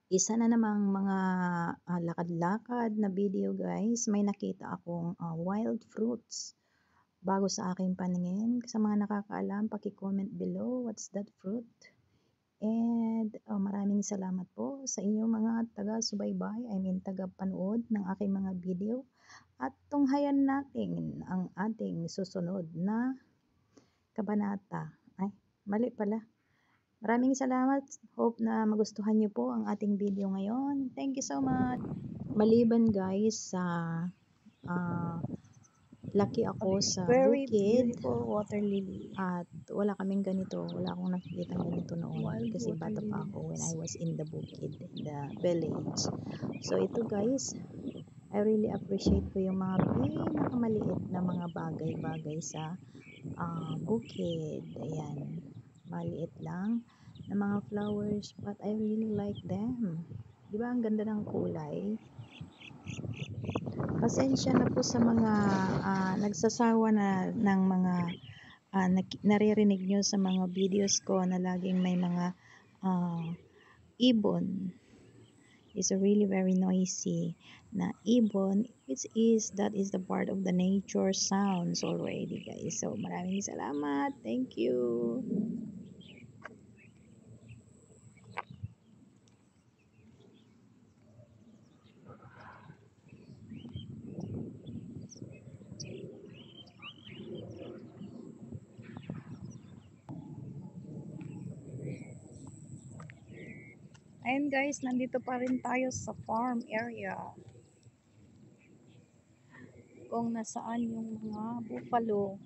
Isa na namang mga, lakad-lakad na video guys, may nakita akong, wild fruits. Bago sa aking paningin, sa mga nakakaalam paki-comment below, what's that fruit? And, maraming salamat po sa inyong mga taga-subaybay, I mean taga-panood ng aking mga video. At tunghayan natin ang ating susunod na kabanata. Ay, mali pala. Maraming salamat. Hope na magustuhan niyo po ang ating video ngayon. Thank you so much. Maliban guys sa laki ako sa Very bukid beautiful water lily. at wala kaming ganito. Wala akong nakikitang ganito noon Wild kasi water bata pa lily ako when guys. I was in the bukid, in the village. So ito guys, I really appreciate ko yung mga pinakamaliit na mga bagay-bagay sa bukid. Ayan, maliit lang na mga flowers but I really like them. Di ba ang ganda ng kulay? Pasensya na po sa mga nagsasawa na ng mga naririnig nyo sa mga videos ko na laging may mga ibon. Is really very noisy na ibon, that is the part of the nature sounds already guys. So maraming salamat, thank you. Ayan guys, nandito pa rin tayo sa farm area. Kung nasaan yung mga buffalo.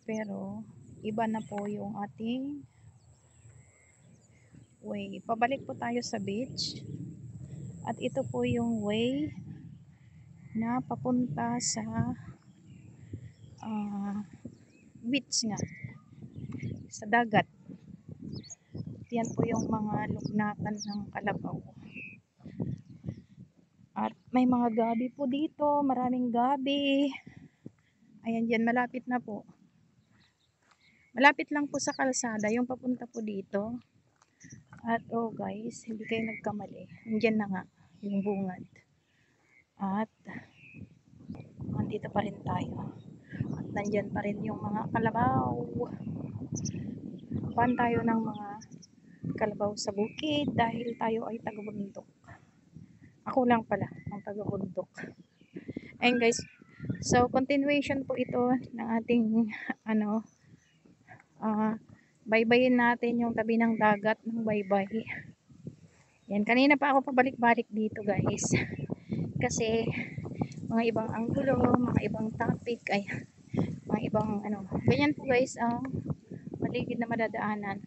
Pero iba na po yung ating way. Pabalik po tayo sa beach. At ito po yung way na papunta sa beach nga. Sa dagat. Yan po yung mga lugnakan ng Kalabaw. At may mga gabi po dito. Maraming gabi. Ayan dyan, malapit na po. Malapit lang po sa kalsada, yung papunta po dito. At oh guys, hindi kayo nagkamali. Nandiyan na nga yung bungad. At nandito pa rin tayo. At nandyan pa rin yung mga kalabaw. Pan tayo ng mga kalabaw sa bukid dahil tayo ay taga-bundok. Ako lang pala ang taga-bundok. Ayun guys, so continuation po ito ng ating baybayin natin yung tabi ng dagat ng baybay. Yan, kanina pa ako pabalik-balik dito guys. Kasi mga ibang anggulo, mga ibang topic, ay mga ibang ganyan po guys ang paligid na madadaanan.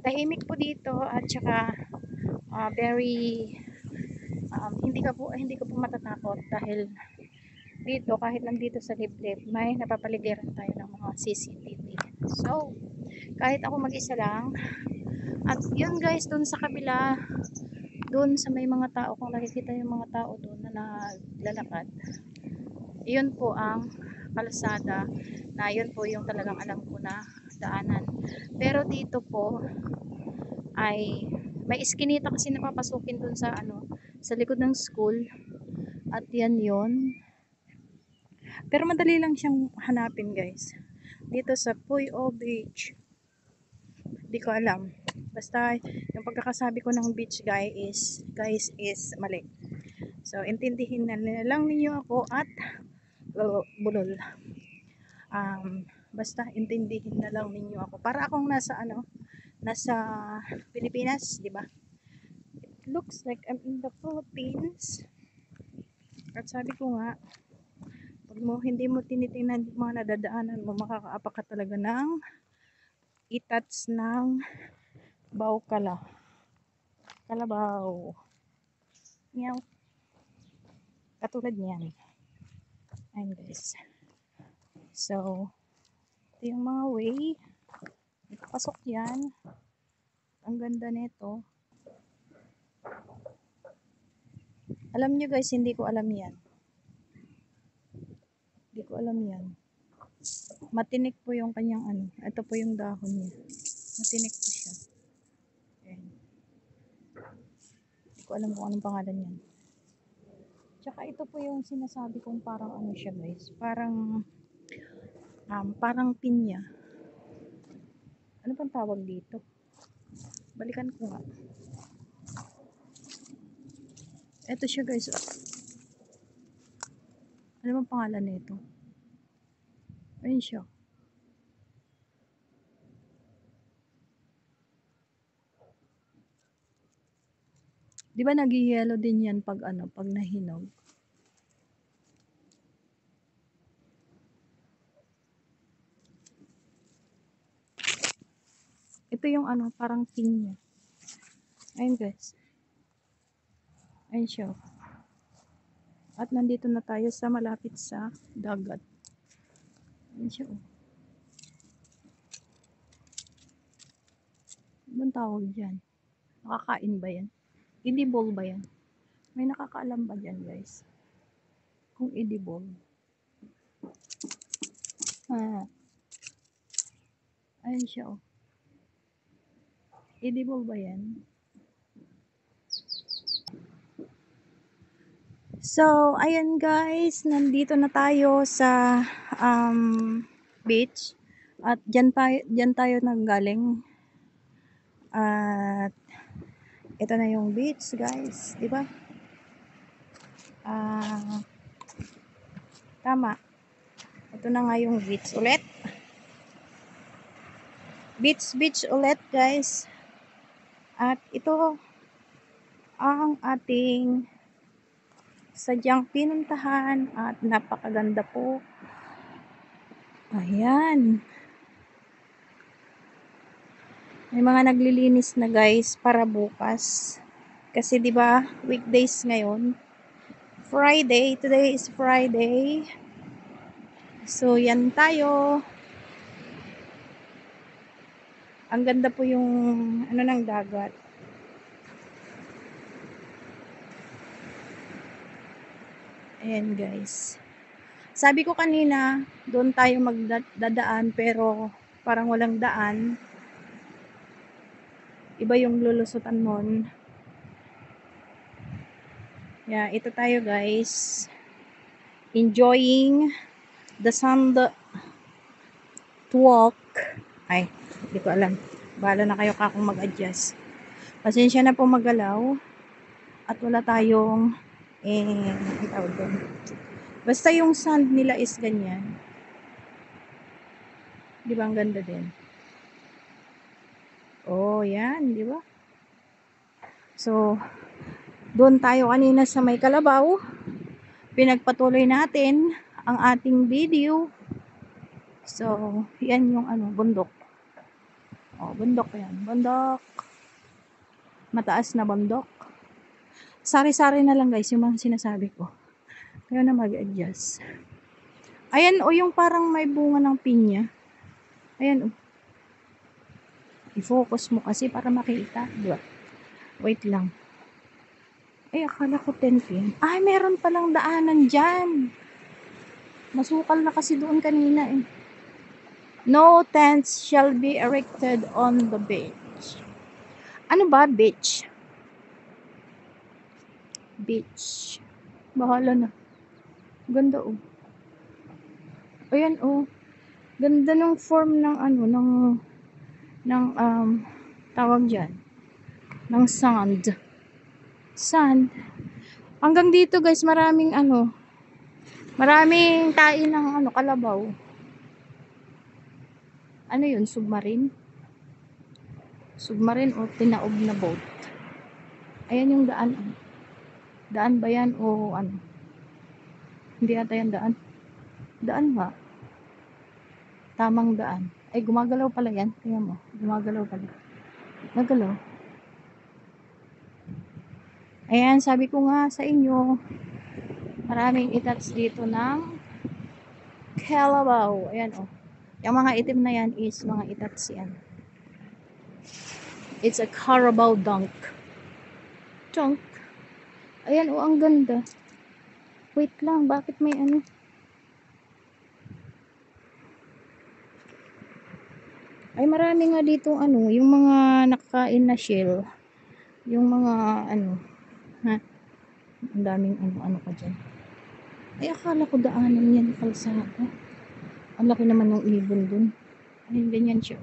Tahimik po dito at saka very hindi ko po matatakot dahil dito kahit nandito sa liblib may napapaligiran tayo ng mga CCTV. So kahit ako mag-isa lang, at yun guys, dun sa kabila, dun sa may mga tao, kung nakikita yung mga tao dun na naglalakad, yun po ang kalsada na yun po yung talagang alam ko na daanan. Pero dito po ay may iskinita kasi napapasukin dun sa sa likod ng school, at yan yun. Pero madali lang siyang hanapin guys. Dito sa Puyo Beach. Di ko alam. Basta yung pagkakasabi ko ng beach guys is mali. So intindihin na lang ninyo ako at bulol. Basta intindihin na lang ninyo ako. Para akong nasa Pilipinas, di ba? It looks like I'm in the Philippines. At sabi ko nga, pag hindi mo tinitingnan yung mga nadadaanan mo, makakaapa ka talaga ng itats ng kalabaw. Meow. Katulad niyan. Ayun guys. So, ito yung mga way. Pasok yan. Ang ganda nito. Alam nyo guys, hindi ko alam yan. ko alam yan. Matinik po yung kanyang ano. Ito po yung dahon niya. Matinik po siya. Ayan. Hindi ko alam kung anong pangalan yan. Tsaka ito po yung sinasabi kong parang ano siya guys. Parang pinya. Ano pang tawag dito? Balikan ko nga. Ito siya guys. Ano bang pangalan nito? Ayun siya. Di ba nag-yellow din yan pag ano, pag nahinog? Ito yung ano, parang pinya. Ayun guys. Ayun siya. At nandito na tayo sa malapit sa dagat. Ayun siya. Anong tawag dyan? Nakakain ba yan? Edible ba yan? May nakakaalam ba dyan guys? Kung edible. Ayun siya oh. Edible ba yan? So, ayan guys, nandito na tayo sa beach. At dyan tayo nanggaling. At ito na yung beach guys, di ba? Tama. Ito na nga yung beach ulit. Beach ulit guys. At ito ang ating sadyang pinuntahan at napakaganda po. Ayan. May mga naglilinis na guys para bukas. Kasi 'di ba, weekdays ngayon. Friday, today is Friday. So yan tayo. Ang ganda po yung ano ng dagat. Ayan guys. Sabi ko kanina, doon tayo magdadaan pero parang walang daan. Iba yung lulusutan nun. Yeah, ito tayo guys. Enjoying the sun to walk. Ay, hindi ko alam. Bahala na kayo kakong mag-adjust. Pasensya na po magalaw. At wala tayong tawag doon. Basta yung sand nila is ganyan. Di ba ang ganda din? Oh, yan, di ba? So, doon tayo kanina sa may Kalabaw. Pinagpatuloy natin ang ating video. So, yan yung ano, bundok. Oh, bundok yan. Bundok. Mataas na bundok. Sari-sari na lang guys yung mga sinasabi ko. Kaya na mag-adjust. Ayan o, yung parang may bunga ng pinya. Ayan o. I-focus mo kasi para makita. Diba? Wait lang. Ay, akala ko 10 p.m. Ay, meron palang daanan dyan. Masukal na kasi doon kanina eh. No tents shall be erected on the beach. Ano ba, beach? Beach. Bahala na. Ganda oh. Ayan oh. Ganda ng form ng ano, ng tawag dyan. Ng sand. Sand. Hanggang dito guys, maraming ano, maraming tain ng ano, kalabaw. Ano yun? Submarine? Submarine o tinaob na boat. Ayan yung daan. Daan ba yan o ano? Hindi ata yan daan. Daan ba? Tamang daan. Ay, gumagalaw pala yan. Tingnan mo. Gumagalaw pala. Nagalaw. Ayan, sabi ko nga sa inyo, maraming itats dito ng Kalabaw. Ayan o. Yung mga itim na yan is mga itats yan. It's a Carabao dunk. Dunk. Ayan o, ang ganda. Wait lang, bakit may ano? Ay marami nga dito ano, yung mga nakakain na shell. Yung mga ano, ha? Ang daming ano pa dyan. Ay akala ko daanan yan, kalsada. Ang laki naman ng ibon dun. Ay ganyan siya.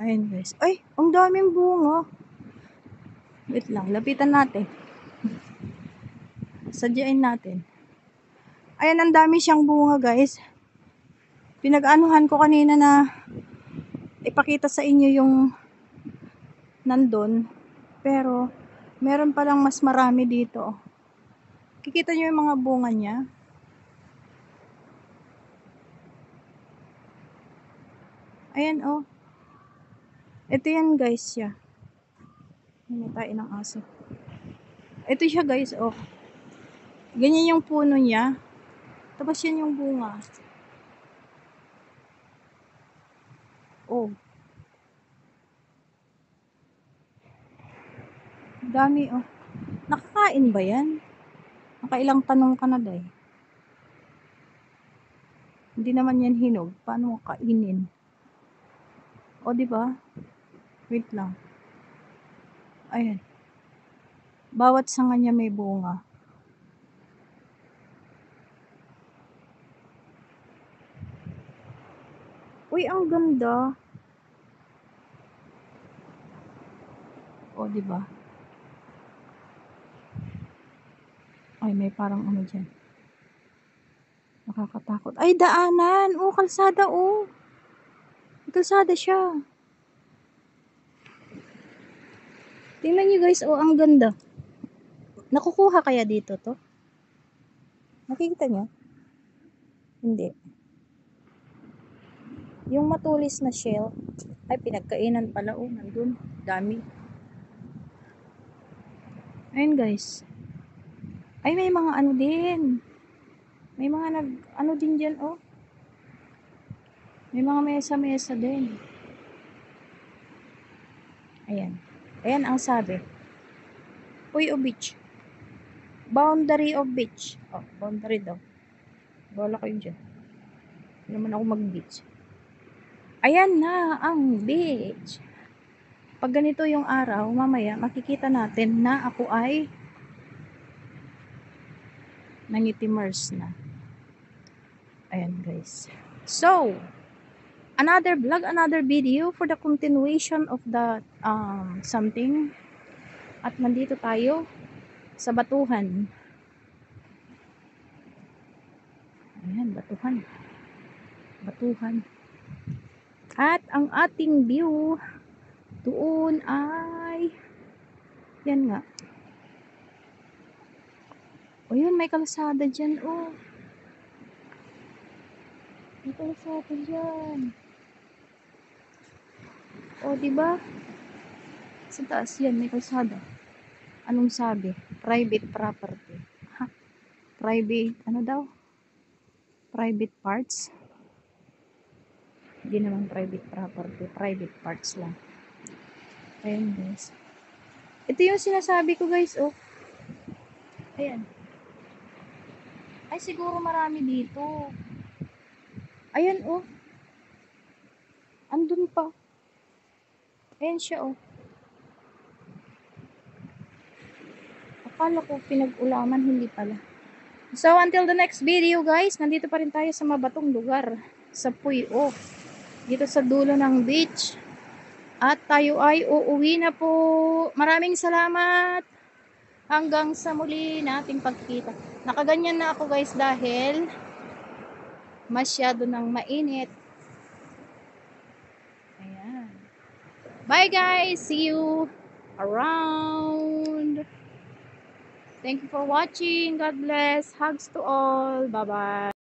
Ayun guys. Ay, ang daming bunga. Wait lang, lapitan natin. Sadyain natin. Ayan, ang dami siyang bunga guys. Pinag-anuhan ko kanina na ipakita sa inyo yung nandun. Pero, meron palang mas marami dito. Kikita nyo yung mga bunga niya. Ayan oh. Ito yan guys siya. Namatay ng aso. Ito siya guys oh. Ganyan yung puno niya. Tapos yan yung bunga. Oh. Dami oh. Nakakain ba yan? Nakailang tanong ka na day. Hindi naman yan hinog. Paano kainin? O di ba? Wait lang. Ayan. Bawat sanga niya may bunga. Uy, ang ganda. O di ba? Ay, may parang ano dyan. Nakakatakot. Ay, daanan. Oh, kalsada oh. Kalsada siya. Tingnan nyo guys, oh, ang ganda. Nakukuha kaya dito to? Nakikita nyo? Hindi. Yung matulis na shell, ay pinagkainan pala, oh, nandun. Dami. Ayun guys. Ay, may mga ano din. May mga ano din dyan, oh. May mga mesa-mesa din. Ayan. Ayan ang sabi. Uy, o beach. Boundary of beach. Oh, boundary daw. Wala kayo dyan. Hindi naman ako mag-beach. Ayan na ang beach. Pag ganito yung araw, mamaya makikita natin na ako ay nangitimers na. Ayan guys. So, another vlog, another video for the continuation of the something. At nandito tayo sa batuhan. Ayan, batuhan. Batuhan. At ang ating view doon ay yan nga. O yun, may kalsada dyan, oh. May kalsada dyan. O, diba? Sa taas yan, may kalsada. Anong sabi? Private property. Ha? Private, ano daw? Private parts? Hindi naman private property. Private parts lang. Ayan guys. Ito yung sinasabi ko guys, oh. Ayan. Ay, siguro marami dito. Ayan, oh. Andun pa. Ayan siya, oh. Akala ko pinag-ulaman, hindi pala. So, until the next video, guys, nandito pa rin tayo sa mabatong lugar. Sa Puyo. Dito sa dulo ng beach. At tayo ay uuwi na po. Maraming salamat. Hanggang sa muli nating pagkita. Nakaganyan na ako, guys, dahil masyado nang mainit. Ayan. Bye, guys. See you around. Thank you for watching. God bless. Hugs to all. Bye-bye.